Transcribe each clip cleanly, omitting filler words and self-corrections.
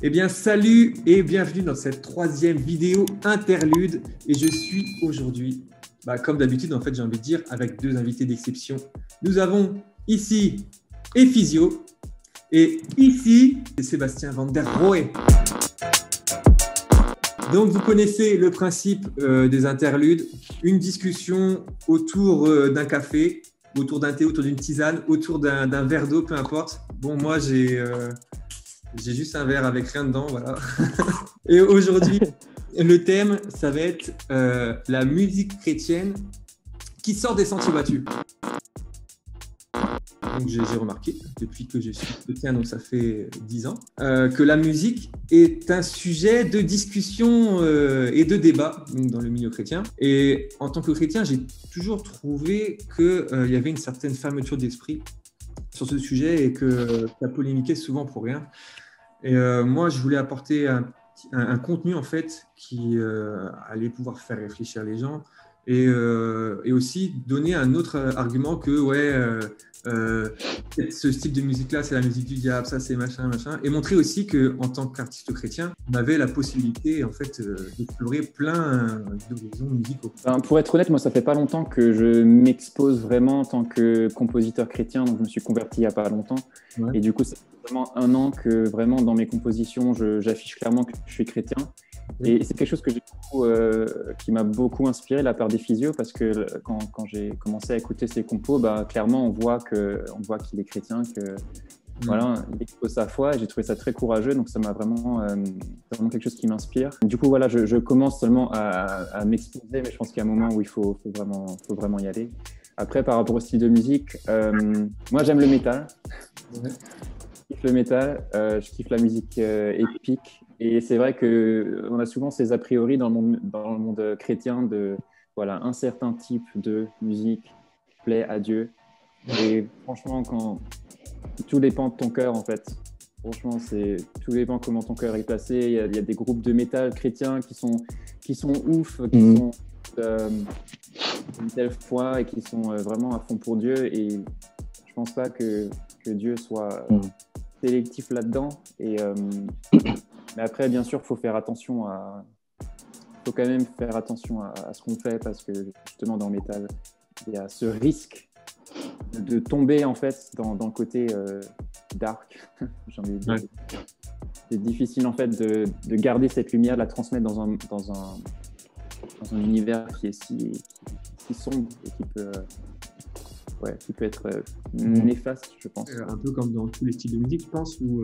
Eh bien, salut et bienvenue dans cette troisième vidéo interlude. Et je suis aujourd'hui, comme d'habitude, en fait, j'ai envie de dire, avec deux invités d'exception. Nous avons ici Ephysio et ici Sébastien Van der Rohe. Donc, vous connaissez le principe des interludes, une discussion autour d'un café, autour d'un thé, autour d'une tisane, autour d'un verre d'eau, peu importe. Bon, moi, j'ai juste un verre avec rien dedans, voilà. Et aujourd'hui, le thème, ça va être la musique chrétienne qui sort des sentiers battus. Donc j'ai remarqué, depuis que je suis chrétien, donc ça fait 10 ans, que la musique est un sujet de discussion et de débat dans le milieu chrétien. Et en tant que chrétien, j'ai toujours trouvé qu'il y avait une certaine fermeture d'esprit sur ce sujet et que ça polémiquait souvent pour rien. Et moi, je voulais apporter un contenu en fait qui allait pouvoir faire réfléchir les gens et aussi donner un autre argument que ce style de musique-là, c'est la musique du diable, ça c'est machin, et montrer aussi qu'en tant qu'artiste chrétien, on avait la possibilité en fait d'explorer plein d'horizons musicaux. Pour être honnête, moi, ça fait pas longtemps que je m'expose vraiment en tant que compositeur chrétien, donc je me suis converti il y a pas longtemps. Ouais. Et du coup, c'est vraiment 1 an que vraiment dans mes compositions, j'affiche clairement que je suis chrétien. Et c'est quelque chose que qui m'a beaucoup inspiré de la part d'Ephysio, parce que quand j'ai commencé à écouter ses compos, clairement on voit qu'il est chrétien, que voilà, il expose sa foi, et j'ai trouvé ça très courageux, donc ça m'a vraiment quelque chose qui m'inspire. Du coup, voilà, je commence seulement à m'exposer, mais je pense qu'il y a un moment où il faut vraiment y aller. Après, par rapport au style de musique, moi j'aime le métal. Ouais. Je kiffe le métal, je kiffe la musique épique. Et c'est vrai qu'on a souvent ces a priori dans le monde chrétien de voilà, un certain type de musique plaît à Dieu. Et franchement, tout dépend de ton cœur en fait. Franchement, tout dépend comment ton cœur est placé. Il y a des groupes de métal chrétiens qui sont ouf, qui sont une telle foi et qui sont vraiment à fond pour Dieu. Et je pense pas que Dieu soit sélectif là-dedans. Mais après, bien sûr, faut quand même faire attention à ce qu'on fait, parce que justement dans le métal, il y a ce risque de tomber en fait dans le côté dark. J'ai envie de dire. Ouais. C'est difficile en fait de garder cette lumière, de la transmettre dans un univers qui est si sombre et qui peut être néfaste, je pense. Un peu comme dans tous les styles de musique, je pense, où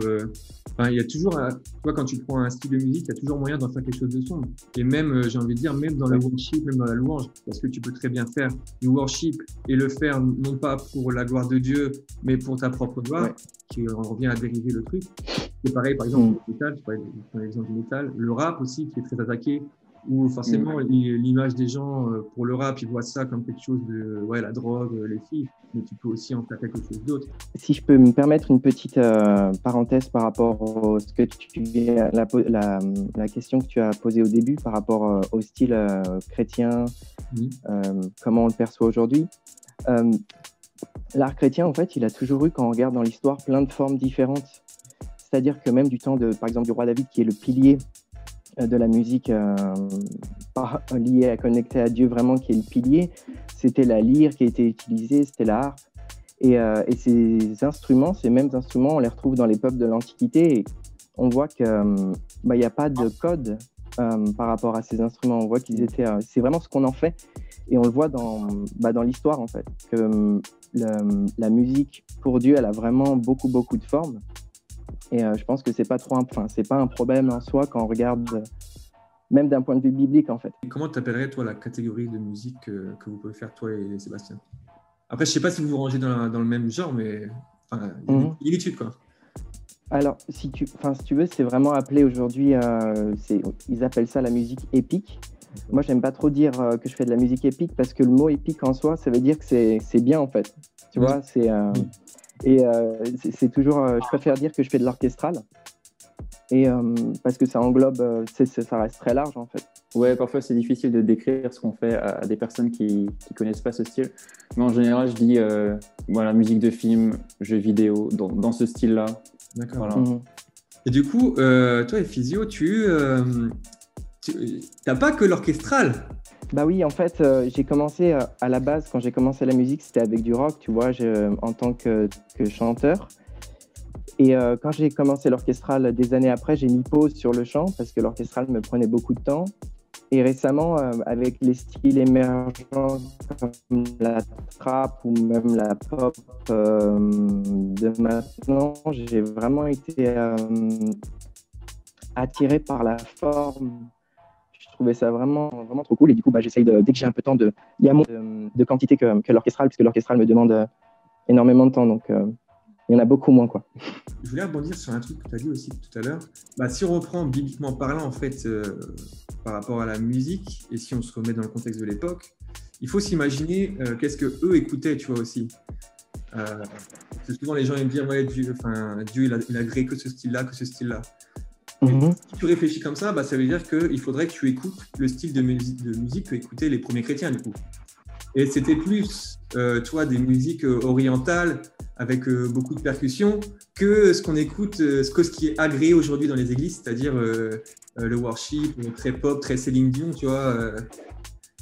il y a toujours, toi, quand tu prends un style de musique, il y a toujours moyen d'en faire quelque chose de sombre. Et même, j'ai envie de dire, même dans le worship, même dans la louange, parce que tu peux très bien faire du worship et le faire non pas pour la gloire de Dieu, mais pour ta propre gloire, qui en revient à dériver le truc. C'est pareil, par exemple, le métal, tu prends l'exemple du métal, le rap aussi, qui est très attaqué, où forcément l'image des gens pour le rap, ils voient ça comme quelque chose de la drogue, les filles, mais tu peux aussi en faire quelque chose d'autre. Si je peux me permettre une petite parenthèse par rapport à la question que tu as posée au début par rapport au style chrétien, comment on le perçoit aujourd'hui. L'art chrétien, en fait, il a toujours eu, quand on regarde dans l'histoire, plein de formes différentes. C'est-à-dire que même du temps par exemple, du roi David, qui est le pilier de la musique liée connectée à Dieu, vraiment, qui est le pilier, c'était la lyre qui a été utilisée, c'était la harpe. Et ces instruments, ces mêmes instruments, on les retrouve dans les peuples de l'Antiquité, et on voit qu'il n'y a pas de code par rapport à ces instruments. On voit qu'ils étaient... c'est vraiment ce qu'on en fait, et on le voit dans l'histoire, en fait, que la musique, pour Dieu, elle a vraiment beaucoup de formes. Et je pense que c'est pas un problème en soi quand on regarde, même d'un point de vue biblique, en fait. Et comment t'appellerais, toi, la catégorie de musique que vous pouvez faire, toi et Sébastien? Après, je sais pas si vous vous rangez dans le même genre, mais il y a des similitudes, quoi. Alors, si tu veux, c'est vraiment appelé aujourd'hui, ils appellent ça la musique épique. Moi, j'aime pas trop dire que je fais de la musique épique, parce que le mot épique en soi, ça veut dire que c'est bien, en fait. Tu vois, c'est... Et c'est toujours, je préfère dire que je fais de l'orchestral, et parce que ça englobe, ça reste très large en fait. Ouais, parfois c'est difficile de décrire ce qu'on fait à des personnes qui connaissent pas ce style. Mais en général, je dis musique de film, jeux vidéo, dans ce style-là. D'accord. Voilà. Et du coup, toi, Ephysio, tu n'as pas que l'orchestral. Bah oui, en fait, j'ai commencé à la base, quand j'ai commencé la musique, c'était avec du rock, tu vois, en tant que chanteur. Et quand j'ai commencé l'orchestral des années après, j'ai mis pause sur le chant parce que l'orchestral me prenait beaucoup de temps. Et récemment, avec les styles émergents comme la trap ou même la pop de maintenant, j'ai vraiment été attiré par la forme. Je trouvais ça vraiment, vraiment trop cool. Et du coup, j'essaye, dès que j'ai un peu de temps, il y a moins de quantité que l'orchestral, puisque l'orchestral me demande énormément de temps. Donc, il y en a beaucoup moins, quoi. Je voulais rebondir sur un truc que tu as dit aussi tout à l'heure. Si on reprend bibliquement parlant, en fait, par rapport à la musique, et si on se remet dans le contexte de l'époque, il faut s'imaginer qu'est-ce qu'eux écoutaient, tu vois, aussi. Parce que souvent, les gens aiment dire, ouais, Dieu, il a créé que ce style-là, que ce style-là. Si tu réfléchis comme ça, ça veut dire qu'il faudrait que tu écoutes le style de musique que écoutaient les premiers chrétiens, du coup. Et c'était plus, des musiques orientales avec beaucoup de percussions que ce qu'on écoute, ce qui est agréé aujourd'hui dans les églises, c'est-à-dire le worship, très pop, très Céline Dion, tu vois.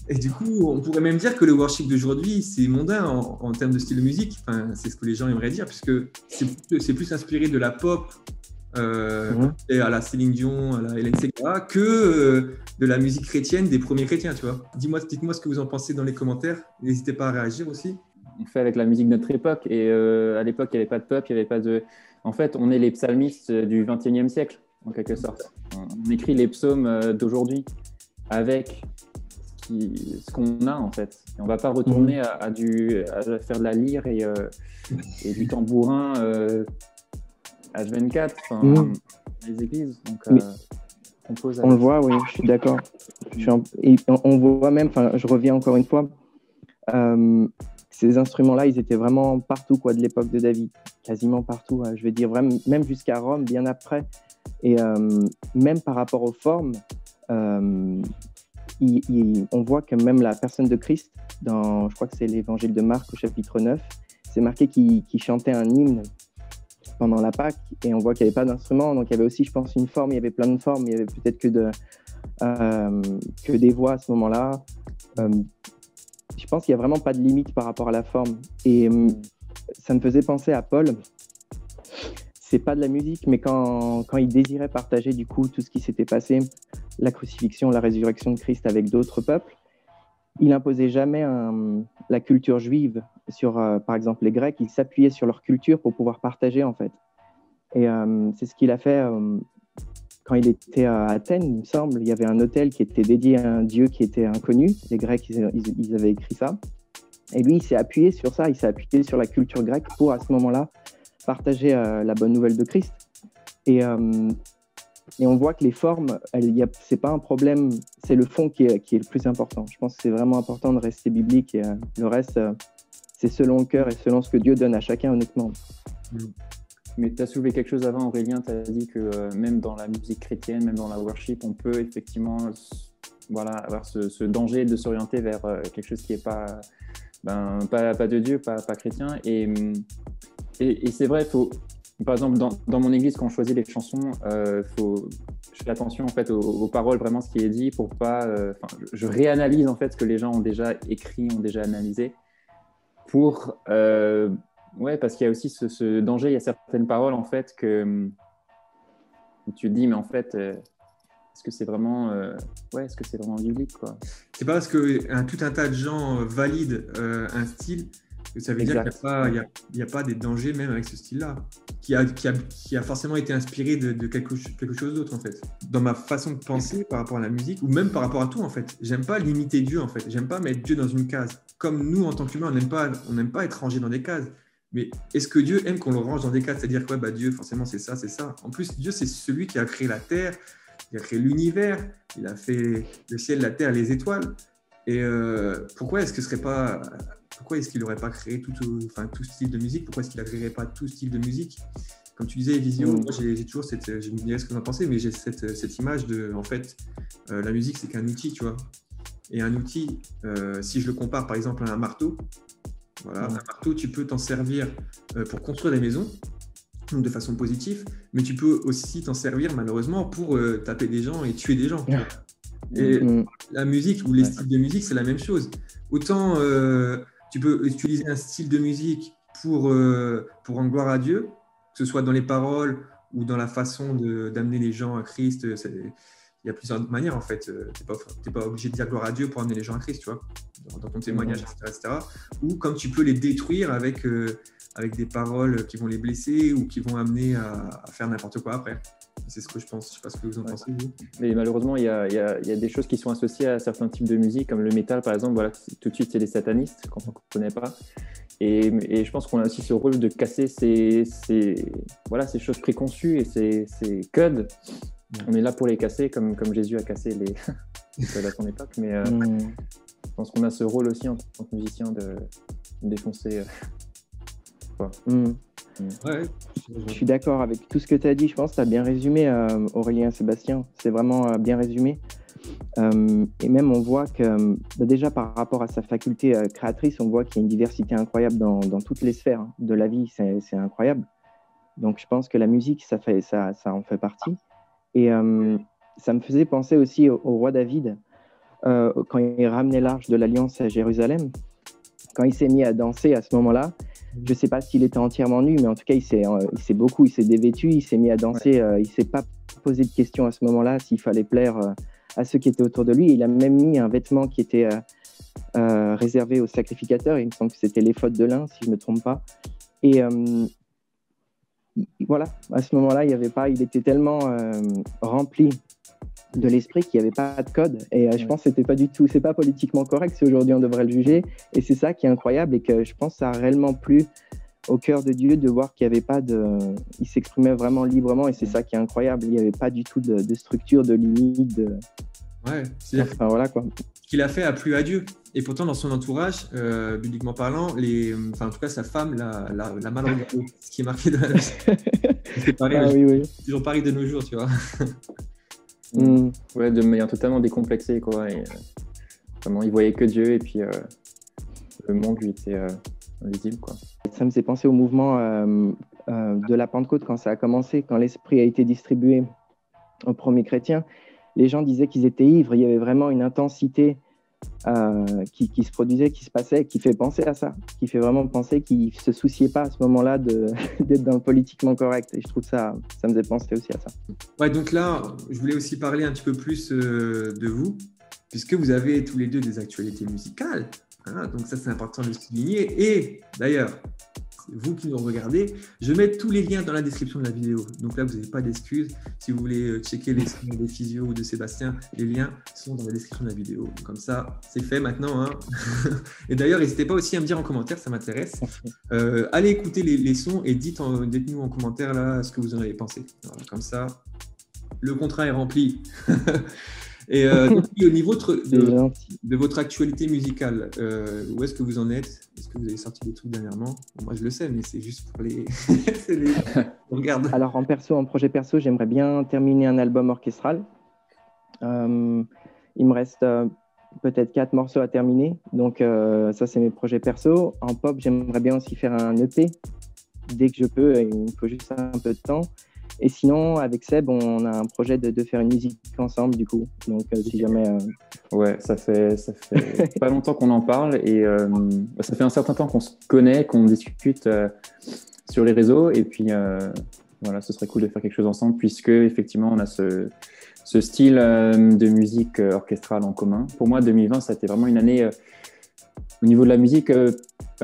Et du coup, on pourrait même dire que le worship d'aujourd'hui, c'est mondain en termes de style de musique. Enfin, c'est ce que les gens aimeraient dire, puisque c'est plus inspiré de la pop, et à la Céline Dion, à la Hélène Segara, que de la musique chrétienne des premiers chrétiens, tu vois. Dites-moi ce que vous en pensez dans les commentaires. N'hésitez pas à réagir aussi. On fait avec la musique de notre époque. Et à l'époque, il n'y avait pas de pop, il n'y avait pas de... En fait, on est les psalmistes du XXIe siècle, en quelque sorte. On écrit les psaumes d'aujourd'hui avec ce qu'on a, en fait. Et on ne va pas retourner à faire de la lyre et du tambourin H24, les églises. Donc, on le voit, oui, je suis d'accord. Et on voit même, je reviens encore une fois, ces instruments-là, ils étaient vraiment partout, quoi, de l'époque de David, quasiment partout. Je veux dire, vraiment, même jusqu'à Rome, bien après. Et même par rapport aux formes, on voit que même la personne de Christ, je crois que c'est l'évangile de Marc au chapitre 9, c'est marqué qu'il chantait un hymne pendant la Pâque, et on voit qu'il n'y avait pas d'instrument, donc il y avait aussi, je pense, une forme, il y avait plein de formes, il y avait peut-être que des voix à ce moment-là. Je pense qu'il n'y a vraiment pas de limite par rapport à la forme, et ça me faisait penser à Paul. C'est pas de la musique, mais quand il désirait partager du coup tout ce qui s'était passé, la crucifixion, la résurrection de Christ avec d'autres peuples, il n'imposait jamais la culture juive sur, par exemple, les Grecs. Il s'appuyait sur leur culture pour pouvoir partager, en fait. Et c'est ce qu'il a fait quand il était à Athènes, il me semble. Il y avait un autel qui était dédié à un dieu qui était inconnu. Les Grecs, ils avaient écrit ça. Et lui, il s'est appuyé sur ça. Il s'est appuyé sur la culture grecque pour, à ce moment-là, partager la bonne nouvelle de Christ. Et on voit que les formes, c'est pas un problème, c'est le fond qui est le plus important. Je pense que c'est vraiment important de rester biblique, et le reste, c'est selon le cœur et selon ce que Dieu donne à chacun, honnêtement. Mais tu as soulevé quelque chose avant, Aurélien, tu as dit que même dans la musique chrétienne, même dans la worship, on peut effectivement avoir ce danger de s'orienter vers quelque chose qui n'est pas de Dieu, pas chrétien. Et c'est vrai, par exemple, dans mon église, quand on choisit les chansons, je fais attention en fait aux paroles, vraiment ce qui est dit, pour pas. Je réanalyse en fait ce que les gens ont déjà écrit, ont déjà analysé, parce qu'il y a aussi ce danger. Il y a certaines paroles en fait que tu te dis, mais en fait, est-ce que c'est vraiment, est-ce que c'est vraiment biblique, quoi. C'est pas parce que tout un tas de gens valident un style que ça veut dire qu'il n'y a pas des dangers même avec ce style-là, qui a forcément été inspiré de quelque chose d'autre, en fait. Dans ma façon de penser par rapport à la musique, ou même par rapport à tout, en fait. J'aime pas limiter Dieu, en fait. J'aime pas mettre Dieu dans une case. Comme nous, en tant qu'humains, on n'aime pas être rangé dans des cases. Mais est-ce que Dieu aime qu'on le range dans des cases? C'est-à-dire que Dieu, forcément, c'est ça, c'est ça. En plus, Dieu, c'est celui qui a créé la terre, il a créé l'univers, il a fait le ciel, la terre, les étoiles. Et pourquoi est-ce qu'il n'aurait pas créé tout style de musique? Pourquoi est-ce qu'il n'agréerait pas tout style de musique? Comme tu disais, Vision, moi j'ai toujours je me dirais ce que vous en pensez, mais j'ai cette image de, en fait, la musique, c'est qu'un outil, tu vois. Et un outil, si je le compare par exemple à un marteau, un marteau, tu peux t'en servir pour construire des maisons, de façon positive, mais tu peux aussi t'en servir malheureusement pour taper des gens et tuer des gens. Tu vois. Et la musique ou les styles de musique, c'est la même chose. Autant tu peux utiliser un style de musique pour rendre gloire à Dieu, que ce soit dans les paroles ou dans la façon d'amener les gens à Christ. Il y a plusieurs manières en fait. Tu n'es pas obligé de dire gloire à Dieu pour amener les gens à Christ, tu vois, dans ton témoignage, etc. Ou comme tu peux les détruire avec des paroles qui vont les blesser ou qui vont amener à faire n'importe quoi après. C'est ce que je pense. Je ne sais pas ce que vous en pensez, vous. Mais malheureusement, il y a des choses qui sont associées à certains types de musique, comme le métal, par exemple. Voilà, tout de suite, c'est les satanistes, quand on ne connaît pas. Et je pense qu'on a aussi ce rôle de casser ces choses préconçues et ces codes. On est là pour les casser, comme Jésus a cassé les codes à son époque. Mais je pense qu'on a ce rôle aussi en tant que musicien de défoncer. Ouais. Je suis d'accord avec tout ce que tu as dit. Je pense que tu as bien résumé, Aurélien Sébastien. C'est vraiment bien résumé. Et même, on voit que déjà par rapport à sa faculté créatrice, on voit qu'il y a une diversité incroyable dans toutes les sphères de la vie. C'est incroyable. Donc, je pense que la musique, ça en fait partie. Et ça me faisait penser aussi au roi David, quand il ramenait l'arche de l'Alliance à Jérusalem, quand il s'est mis à danser à ce moment-là. Je ne sais pas s'il était entièrement nu, mais en tout cas, il s'est dévêtu, il s'est mis à danser. Il ne s'est pas posé de questions à ce moment-là s'il fallait plaire à ceux qui étaient autour de lui. Il a même mis un vêtement qui était réservé aux sacrificateurs. Il me semble que c'était l'éphod de lin, si je ne me trompe pas. Et voilà, à ce moment-là, il était tellement rempli de l'esprit qu'il n'y avait pas de code. Et je pense que c'est pas politiquement correct si aujourd'hui on devrait le juger. Et c'est ça qui est incroyable et que je pense que ça a réellement plu au cœur de Dieu de voir qu'il n'y avait pas il s'exprimait vraiment librement et c'est ça qui est incroyable. Il n'y avait pas du tout de structure, de limite. Ouais, c'est-à-dire voilà quoi. Ce qu'il a fait a plu à Dieu. Et pourtant, dans son entourage, bibliquement parlant, en tout cas, sa femme l'a mal regardé. Ce qui est marqué dans la Bible. C'est pareil, oui. toujours pareil de nos jours, tu vois. Ouais, de manière totalement décomplexée, quoi. Et, vraiment, il voyait que Dieu et puis le monde lui était invisible, quoi. Ça me fait penser au mouvement de la Pentecôte quand ça a commencé, quand l'Esprit a été distribué aux premiers chrétiens. Les gens disaient qu'ils étaient ivres. Il y avait vraiment une intensité qui se produisait, qui se passait, qui fait penser à ça, qui fait vraiment penser qu'ils ne se souciaient pas à ce moment-là d'être dans le politiquement correct. Et je trouve ça me faisait penser aussi à ça. Ouais, donc là, je voulais aussi parler un petit peu plus de vous, puisque vous avez tous les deux des actualités musicales. Hein, donc ça, c'est important de le souligner. Et d'ailleurs, vous qui nous regardez, je mets tous les liens dans la description de la vidéo. Donc là, vous n'avez pas d'excuses. Si vous voulez checker les sons des Physio ou de Sébastien, les liens sont dans la description de la vidéo. Comme ça, c'est fait maintenant. Hein. Et d'ailleurs, n'hésitez pas aussi à me dire en commentaire, ça m'intéresse. Allez écouter les sons et dites-nous en commentaire là ce que vous en avez pensé. Alors, comme ça, le contrat est rempli. Et au niveau de votre actualité musicale, où est-ce que vous en êtes? Est-ce que vous avez sorti des trucs dernièrement? Moi, je le sais, mais c'est juste pour les... Regarde. Alors, en projet perso, j'aimerais bien terminer un album orchestral. Il me reste peut-être 4 morceaux à terminer. Donc, ça, c'est mes projets perso. En pop, j'aimerais bien aussi faire un EP dès que je peux. Il me faut juste un peu de temps. Et sinon, avec Seb, on a un projet de faire une musique ensemble, du coup. Donc, si jamais... Ouais, ça fait pas longtemps qu'on en parle et ça fait un certain temps qu'on se connaît, qu'on discute sur les réseaux. Et puis, voilà, ce serait cool de faire quelque chose ensemble puisque, effectivement, on a ce style de musique orchestrale en commun. Pour moi, 2020, ça a été vraiment une année... au niveau de la musique,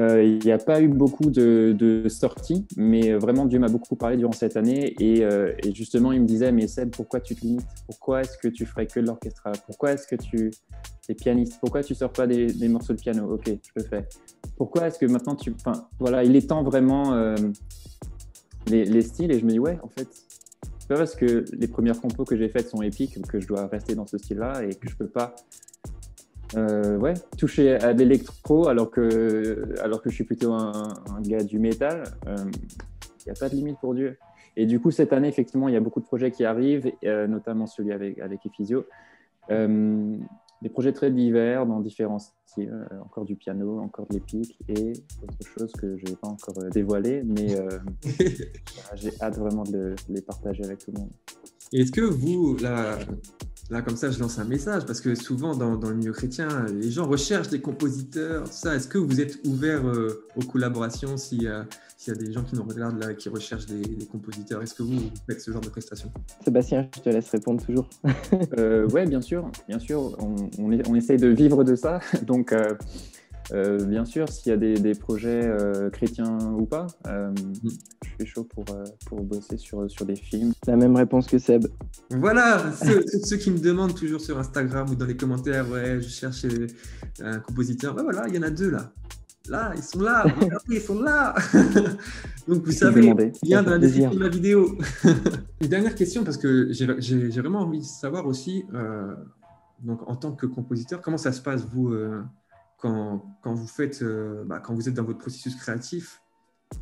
il n'y a pas eu beaucoup de sorties, mais vraiment Dieu m'a beaucoup parlé durant cette année et justement il me disait mais Seb, pourquoi tu te limites? Pourquoi est-ce que tu ferais que de l'orchestral? Pourquoi est-ce que tu es pianiste? Pourquoi tu sors pas des morceaux de piano? Ok, je le fais. Pourquoi est-ce que maintenant voilà, il étend vraiment les styles et je me dis ouais en fait c'est pas parce que les premières compos que j'ai faites sont épiques que je dois rester dans ce style-là et que je peux pas toucher à l'électro alors que je suis plutôt un gars du métal. Il n'y a pas de limite pour Dieu. Et du coup, cette année, effectivement, il y a beaucoup de projets qui arrivent, notamment celui avec Ephysio. des projets très divers dans différents styles, encore du piano, encore de l'épique et autre chose que je n'ai pas encore dévoilé, mais j'ai hâte vraiment de les partager avec tout le monde. Et est-ce que vous, là, comme ça, je lance un message, parce que souvent, dans le milieu chrétien, les gens recherchent des compositeurs, tout ça. Est-ce que vous êtes ouvert aux collaborations s'il y a des gens qui nous regardent, là, qui recherchent des compositeurs? Est-ce que vous faites ce genre de prestations? Sébastien, je te laisse répondre toujours. Oui, bien sûr. On essaye de vivre de ça. Donc, bien sûr, s'il y a des projets chrétiens ou pas, je suis chaud pour bosser sur des films. La même réponse que Seb. Voilà, ceux qui me demandent toujours sur Instagram ou dans les commentaires, ouais, je cherche un compositeur. Ben voilà, il y en a 2 là. Là, ils sont là. Regardez, ils sont là. Donc, vous savez, lien dans la description de la vidéo. Une dernière question, parce que j'ai vraiment envie de savoir aussi, donc, en tant que compositeur, comment ça se passe, vous, quand vous faites, quand vous êtes dans votre processus créatif?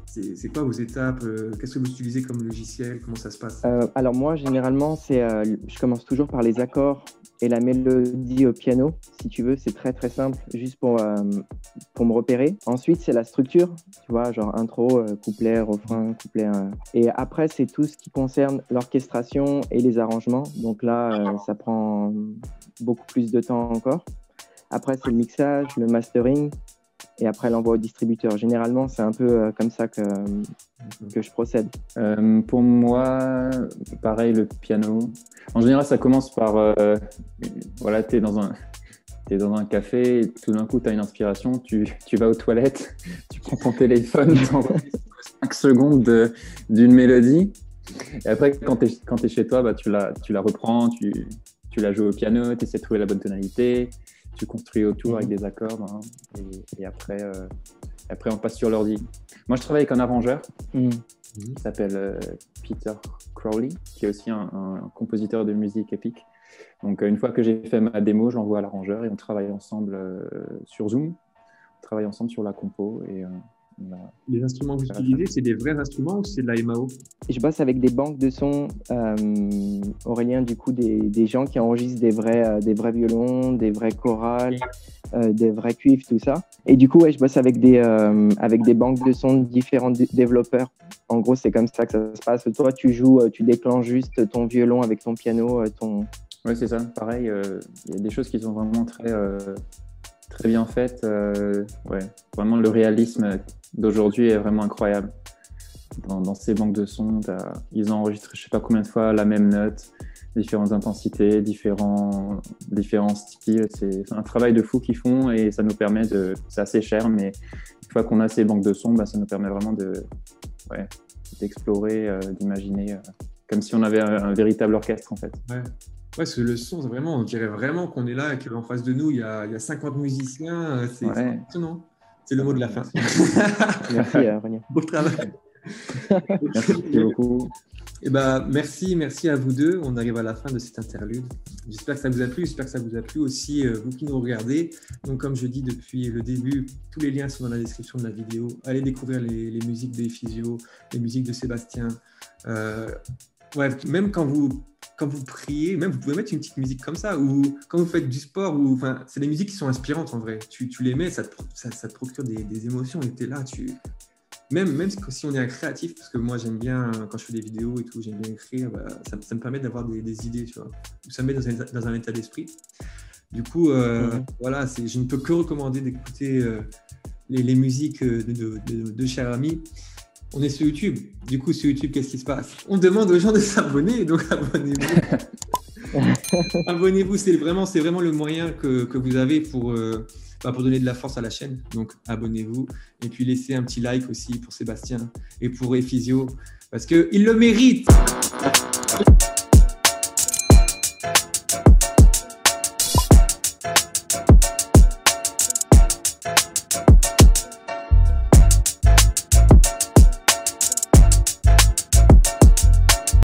C'est quoi vos étapes? Qu'est-ce que vous utilisez comme logiciel? Comment ça se passe? Alors moi, généralement, je commence toujours par les accords et la mélodie au piano, si tu veux. C'est très, très simple, juste pour me repérer. Ensuite, c'est la structure, tu vois, genre intro, couplet, refrain, couplet. Et après, c'est tout ce qui concerne l'orchestration et les arrangements. Donc là, ça prend beaucoup plus de temps encore. Après, c'est le mixage, le mastering. Et après l'envoi au distributeur. Généralement, c'est un peu comme ça que je procède. Pour moi, pareil, le piano. En général, ça commence par... voilà, tu es dans un café, et tout d'un coup, tu as une inspiration, tu vas aux toilettes, tu prends ton téléphone, tu envoies 5 secondes d'une mélodie. Et après, quand tu es chez toi, tu la reprends, tu la joues au piano, tu essaies de trouver la bonne tonalité. Tu construis autour avec des accords et après on passe sur l'ordi. Moi, je travaille avec un arrangeur qui s'appelle Peter Crowley, qui est aussi un compositeur de musique épique. Donc, une fois que j'ai fait ma démo, je l'envoie à l'arrangeur et on travaille ensemble sur Zoom. On travaille ensemble sur la compo. Les instruments que vous utilisez, c'est des vrais instruments ou c'est de la MAO? Je bosse avec des banques de sons, Aurélien, du coup, des gens qui enregistrent des vrais violons, des vrais chorales, des vrais cuivres, tout ça. Et du coup, je bosse avec des banques de sons de différents développeurs. En gros, c'est comme ça que ça se passe. Toi, tu joues, tu déclenches juste ton violon avec ton piano. Oui, c'est ça. Pareil, il y a des choses qui sont vraiment très bien faites. Vraiment, le réalisme d'aujourd'hui est vraiment incroyable. Dans ces banques de sons, ils ont enregistré je ne sais pas combien de fois la même note, différentes intensités, différents styles. C'est un travail de fou qu'ils font et ça nous permet c'est assez cher, mais une fois qu'on a ces banques de sons, ça nous permet vraiment d'explorer, d'imaginer comme si on avait un véritable orchestre en fait. Ouais, parce que le son, on dirait vraiment qu'on est là et qu'en face de nous, il y a 50 musiciens. C'est impressionnant. C'est le mot de la fin. Merci, René. Beau travail. Merci beaucoup. Merci à vous deux. On arrive à la fin de cette interlude. J'espère que ça vous a plu. J'espère que ça vous a plu aussi, vous qui nous regardez. Donc, comme je dis depuis le début, tous les liens sont dans la description de la vidéo. Allez découvrir les musiques d'Ephysio, les musiques de Sébastien. Même quand vous priez, même vous pouvez mettre une petite musique comme ça, ou quand vous faites du sport, c'est des musiques qui sont inspirantes en vrai. Tu les mets, ça te procure des émotions et tu es là, même si on est un créatif, parce que moi j'aime bien, quand je fais des vidéos et tout, j'aime bien écrire, ça me permet d'avoir des idées, tu vois, ça me met dans un état d'esprit. Du coup, je ne peux que recommander d'écouter les musiques de chers amis. On est sur YouTube. Du coup, sur YouTube, qu'est-ce qui se passe? On demande aux gens de s'abonner, donc abonnez-vous. Abonnez-vous, c'est vraiment le moyen que vous avez pour donner de la force à la chaîne. Donc, abonnez-vous. Et puis, laissez un petit like aussi pour Sébastien et pour Ephysio, parce qu'il le mérite.